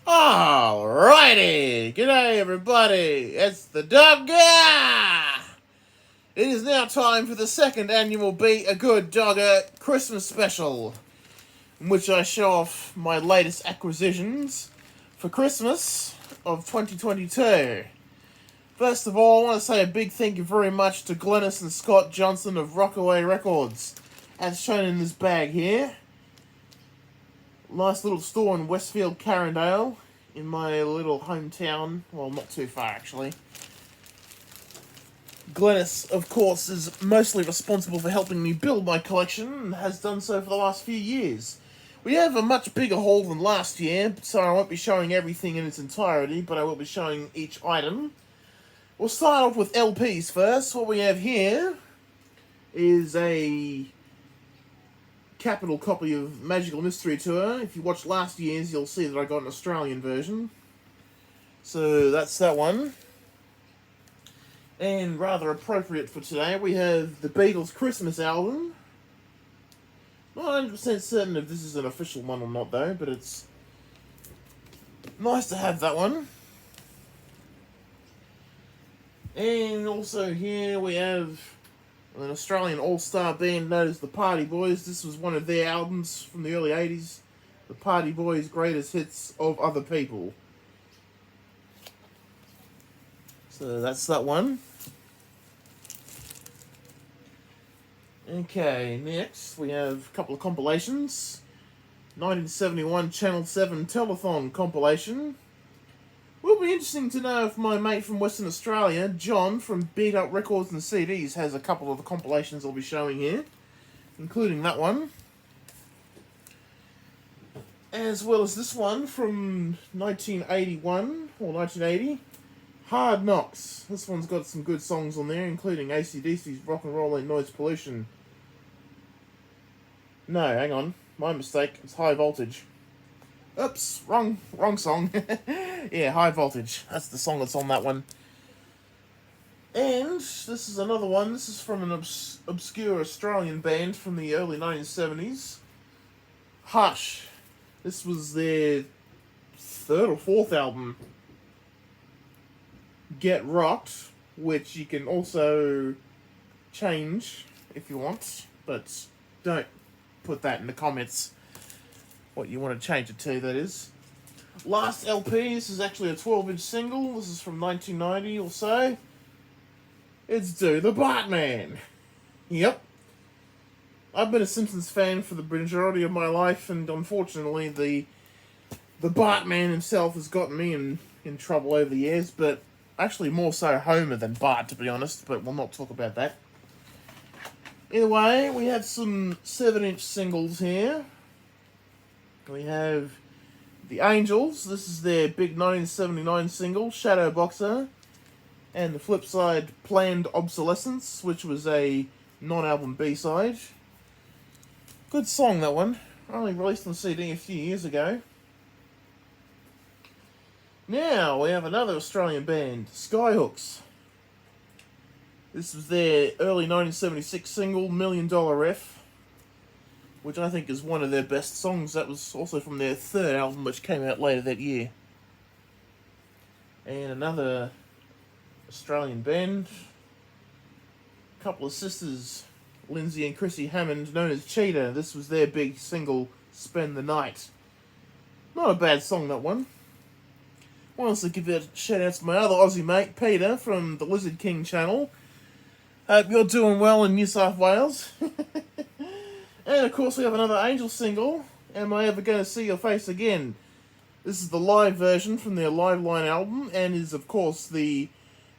Alrighty, g'day everybody, it's the Dog Guy! It is now time for the second annual Be a Good Dogger Christmas special, in which I show off my latest acquisitions for Christmas of 2022. First of all, I want to say a big thank you very much to Glennis and Scott Johnson of Rockaway Records, as shown in this bag here. Nice little store in Westfield, Carindale, in my little hometown. Well, not too far, actually. Glennis, of course, is mostly responsible for helping me build my collection, and has done so for the last few years. We have a much bigger haul than last year, so I won't be showing everything in its entirety, but I will be showing each item. We'll start off with LPs first. What we have here is a capital copy of Magical Mystery Tour. If you watched last year's, you'll see that I got an Australian version. So that's that one. And rather appropriate for today, we have the Beatles Christmas album. Not 100% certain if this is an official one or not though, but it's nice to have that one. And also here we have an Australian all-star band known as the Party Boys. This was one of their albums from the early 80s. The Party Boys' greatest hits of other people. So that's that one. Okay, next we have a couple of compilations. 1971 Channel 7 Telethon compilation. Will be interesting to know if my mate from Western Australia, John from Beat Up Records and CDs, has a couple of the compilations I'll be showing here, including that one. As well as this one from 1981, or 1980, Hard Knocks. This one's got some good songs on there, including AC/DC's Rock and Roll and Noise Pollution. No, hang on, my mistake, it's High Voltage. Oops, wrong song. Yeah, High Voltage. That's the song that's on that one. And this is another one. This is from an obscure Australian band from the early 1970s. Hush. This was their third or fourth album. Get Rocked, which you can also change if you want, but don't put that in the comments. What you want to change it to, that is. Last LP, this is actually a 12-inch single. This is from 1990 or so. It's Do the Bartman. Yep. I've been a Simpsons fan for the majority of my life, and unfortunately the Bartman himself has gotten me in trouble over the years, but actually more so Homer than Bart, to be honest, but we'll not talk about that. Either way, we have some 7-inch singles here. We have the Angels. This is their big 1979 single, Shadow Boxer. And the flip side, Planned Obsolescence, which was a non-album B-side. Good song, that one. Only released on CD a few years ago. Now, we have another Australian band, Skyhooks. This was their early 1976 single, $1 Million F, which I think is one of their best songs. That was also from their third album, which came out later that year. And another Australian band, a couple of sisters, Lindsay and Chrissy Hammond, known as Cheetah. This was their big single, Spend the Night. Not a bad song, that one. I want to give a shout out to my other Aussie mate, Peter, from the Lizard King channel. Hope you're doing well in New South Wales. And of course we have another Angel single, Am I Ever Gonna See Your Face Again? This is the live version from their Live Line album, and is of course the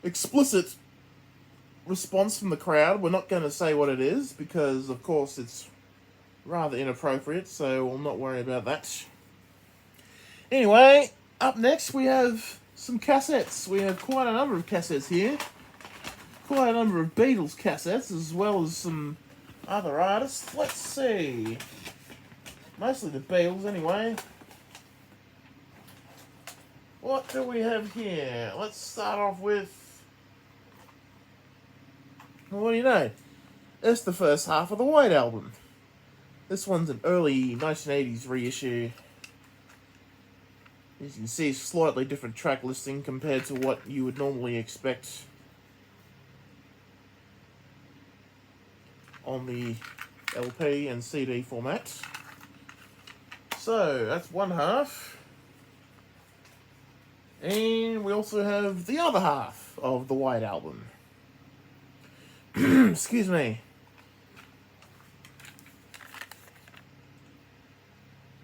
explicit response from the crowd. We're not going to say what it is, because of course it's rather inappropriate, so we'll not worry about that. Anyway, up next we have some cassettes. We have quite a number of cassettes here. Quite a number of Beatles cassettes, as well as some other artists. Let's see. Mostly the Beatles, anyway. What do we have here? Let's start off with... Well, what do you know? It's the first half of the White Album. This one's an early 1980s reissue. As you can see, slightly different track listing compared to what you would normally expect on the LP and CD format. So that's one half. And we also have the other half of the White Album. Excuse me.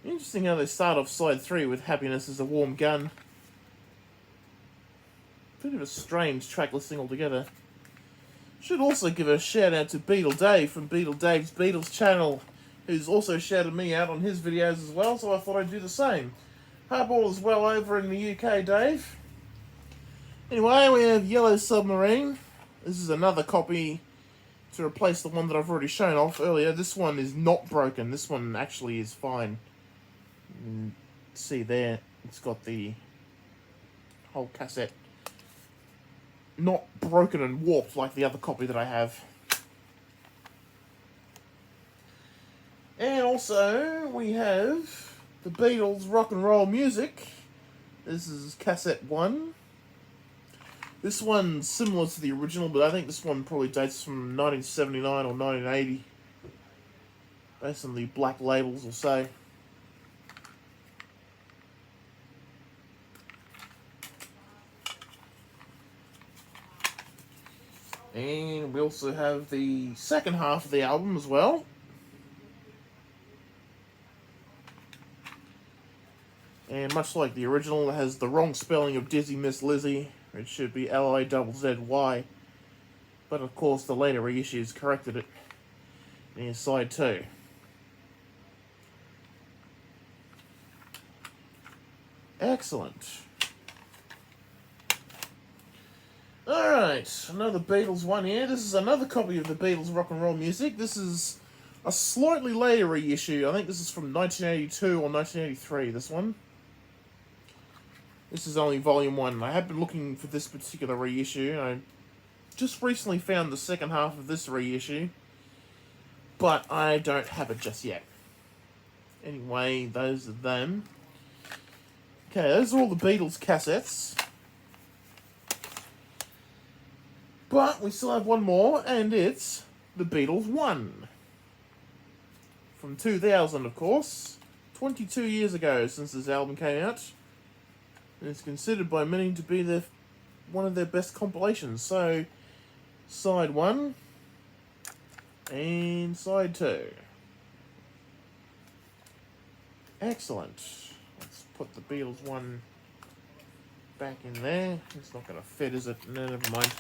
Interesting how they start off side 3 with Happiness is a Warm Gun. Bit of a strange track listing altogether. Should also give a shout out to Beatle Dave from Beatle Dave's Beatles channel, who's also shouted me out on his videos as well, so I thought I'd do the same. Hope all is well over in the UK, Dave. Anyway, we have Yellow Submarine. This is another copy to replace the one that I've already shown off earlier. This one is not broken. This one actually is fine. See there, it's got the whole cassette not broken and warped like the other copy that I have. And also, we have the Beatles Rock and Roll Music. This is cassette 1. This one's similar to the original, but I think this one probably dates from 1979 or 1980. Based on the black labels, will say. And we also have the second half of the album as well. And much like the original, it has the wrong spelling of Dizzy Miss Lizzy. It should be Lizzy. But of course, the later reissues corrected it in side 2. Excellent. Alright, another Beatles one here. This is another copy of the Beatles Rock and Roll Music. This is a slightly later reissue. I think this is from 1982 or 1983, this one. This is only volume 1. I have been looking for this particular reissue. I just recently found the second half of this reissue, but I don't have it just yet. Anyway, those are them. Okay, those are all the Beatles cassettes. But we still have one more, and it's the Beatles 1. From 2000, of course. 22 years ago since this album came out. And it's considered by many to be one of their best compilations. So, side 1 and side 2. Excellent. Let's put the Beatles 1 back in there. It's not going to fit, is it? No, never mind.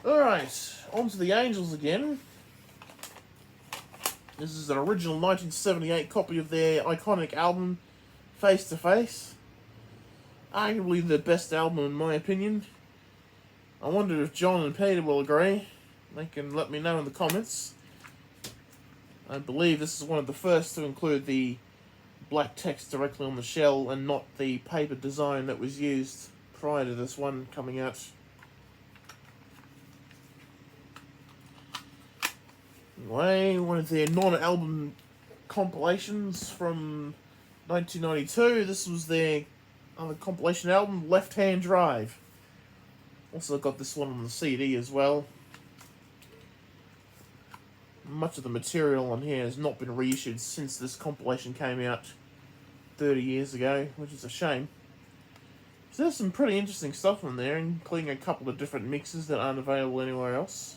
Alright, on to the Angels again. This is an original 1978 copy of their iconic album, Face to Face. Arguably the best album in my opinion. I wonder if John and Peter will agree. They can let me know in the comments. I believe this is one of the first to include the black text directly on the shell and not the paper design that was used prior to this one coming out. Anyway, one of their non-album compilations from 1992. This was their other compilation album, Left Hand Drive. Also got this one on the CD as well. Much of the material on here has not been reissued since this compilation came out 30 years ago, which is a shame. So there's some pretty interesting stuff on there, including a couple of different mixes that aren't available anywhere else.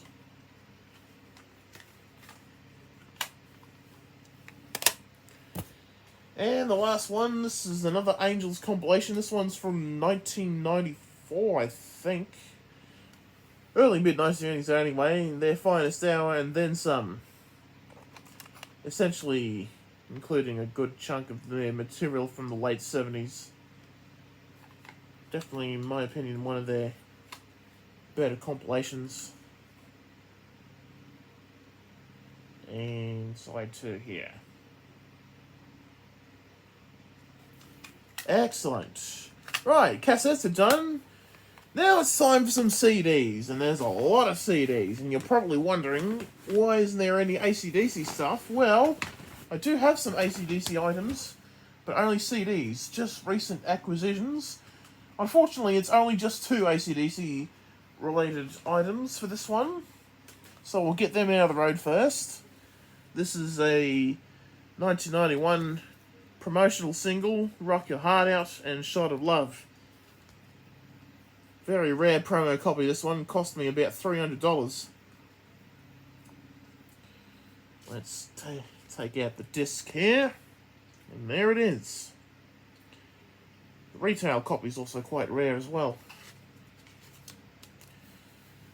And the last one, this is another Angels compilation. This one's from 1994, I think. Early mid-1990s anyway. Their Finest Hour and Then Some. Essentially including a good chunk of their material from the late 70s. Definitely, in my opinion, one of their better compilations. And side 2 here. Excellent. Right, cassettes are done. Now it's time for some CDs, and there's a lot of CDs, and you're probably wondering, why isn't there any AC/DC stuff? Well, I do have some AC/DC items, but but only CDs, just recent acquisitions. Unfortunately, it's only just 2 AC/DC related items for this one, so we'll get them out of the road first. This is a 1991 promotional single, Rock Your Heart Out and Shot of Love. Very rare promo copy. This one cost me about $300. Let's take out the disc here, and there it is. The retail copy is also quite rare as well.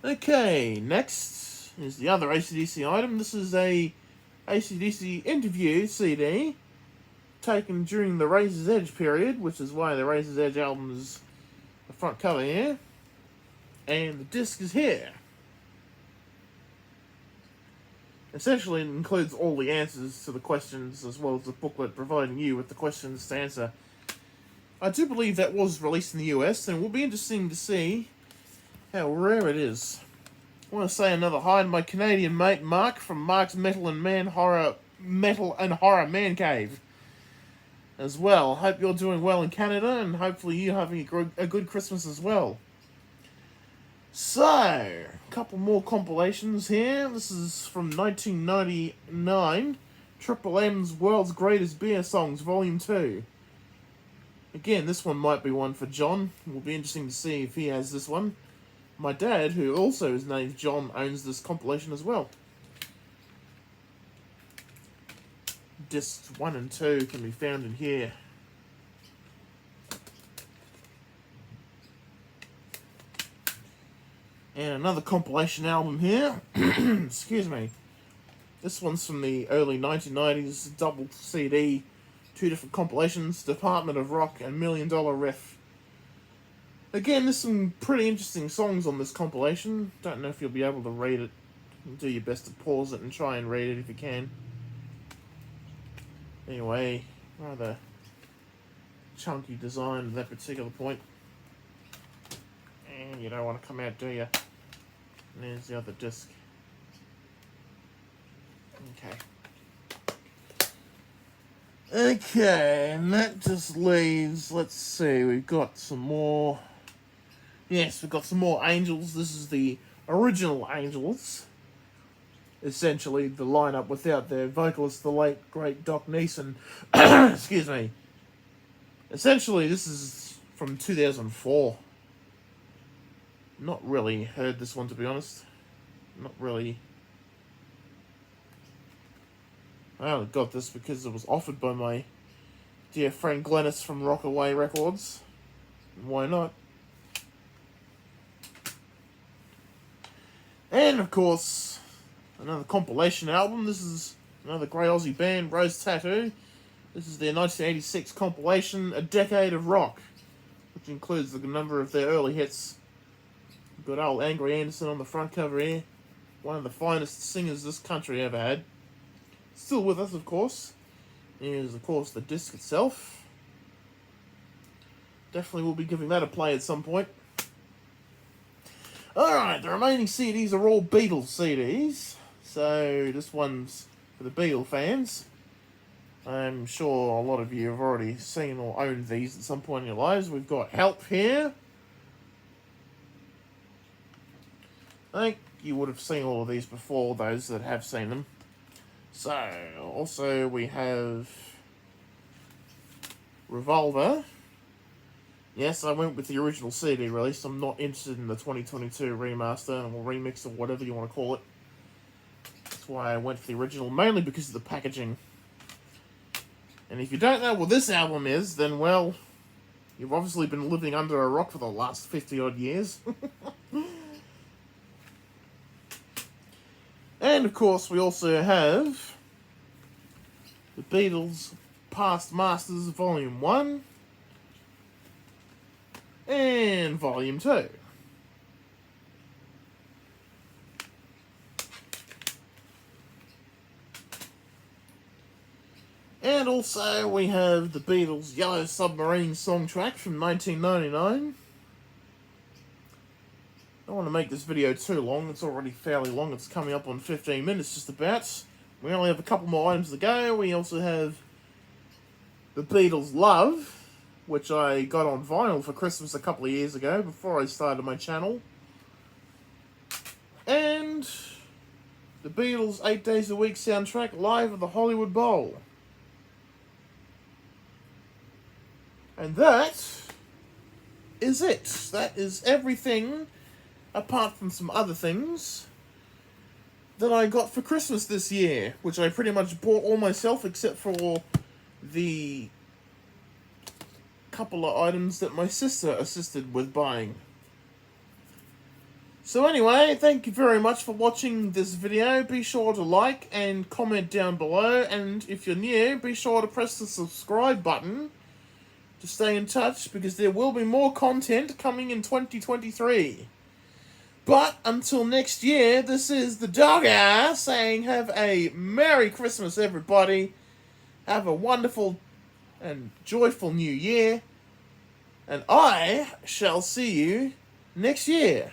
Okay, next is the other AC/DC item. This is a AC/DC interview CD taken during the Razor's Edge period, which is why the Razor's Edge album is the front cover here. And the disc is here. Essentially, it includes all the answers to the questions, as well as the booklet providing you with the questions to answer. I do believe that was released in the US, and it will be interesting to see how rare it is. I want to say another hi to my Canadian mate Mark from Mark's Metal and Horror Man Cave as well. Hope you're doing well in Canada, and hopefully you're having a good Christmas as well. So, a couple more compilations here. This is from 1999, Triple M's World's Greatest Beer Songs, Volume 2. Again, this one might be one for John. It will be interesting to see if he has this one. My dad, who also is named John, owns this compilation as well. Discs 1 and 2 can be found in here. And another compilation album here. Excuse me. This one's from the early 1990s, double CD, 2 different compilations, Department of Rock and $1 Million Riff. Again, there's some pretty interesting songs on this compilation. Don't know if you'll be able to read it. Do your best to pause it and try and read it if you can. Anyway, rather chunky design at that particular point. And you don't want to come out, do you? And there's the other disc. Okay, and that just leaves, let's see, we've got some more. Yes, we've got some more Angels. This is the original Angels. Essentially, the lineup without their vocalist, the late, great Doc Neeson. Excuse me. Essentially, this is from 2004. Not really heard this one, to be honest. Not really. I only got this because it was offered by my dear friend Glennis from Rockaway Records. Why not? And, of course, another compilation album. This is another great Aussie band, Rose Tattoo. This is their 1986 compilation, A Decade of Rock, which includes a number of their early hits. We've got old Angry Anderson on the front cover here. One of the finest singers this country ever had. Still with us, of course. Here's, of course, the disc itself. Definitely will be giving that a play at some point. Alright, the remaining CDs are all Beatles CDs. So, this one's for the Beatles fans. I'm sure a lot of you have already seen or owned these at some point in your lives. We've got Help here. I think you would have seen all of these before, those that have seen them. So, also we have Revolver. Yes, I went with the original CD release. I'm not interested in the 2022 remaster or remix or whatever you want to call it. That's why I went for the original, mainly because of the packaging. And if you don't know what this album is, then, well, you've obviously been living under a rock for the last 50-odd years. And, of course, we also have the Beatles Past Masters Volume 1 and Volume 2. And also we have the Beatles Yellow Submarine song track from 1999. I don't want to make this video too long. It's already fairly long. It's coming up on 15 minutes just about. We only have a couple more items to go. We also have The Beatles Love, which I got on vinyl for Christmas a couple of years ago before I started my channel. And the Beatles 8 Days a Week soundtrack live at the Hollywood Bowl. And that is it. That is everything, apart from some other things, that I got for Christmas this year, which I pretty much bought all myself except for the couple of items that my sister assisted with buying. So anyway, thank you very much for watching this video. Be sure to like and comment down below, and if you're new, be sure to press the subscribe button to stay in touch, because there will be more content coming in 2023. But until next year, this is the Dogger saying have a Merry Christmas, everybody. Have a wonderful and joyful new year. And I shall see you next year.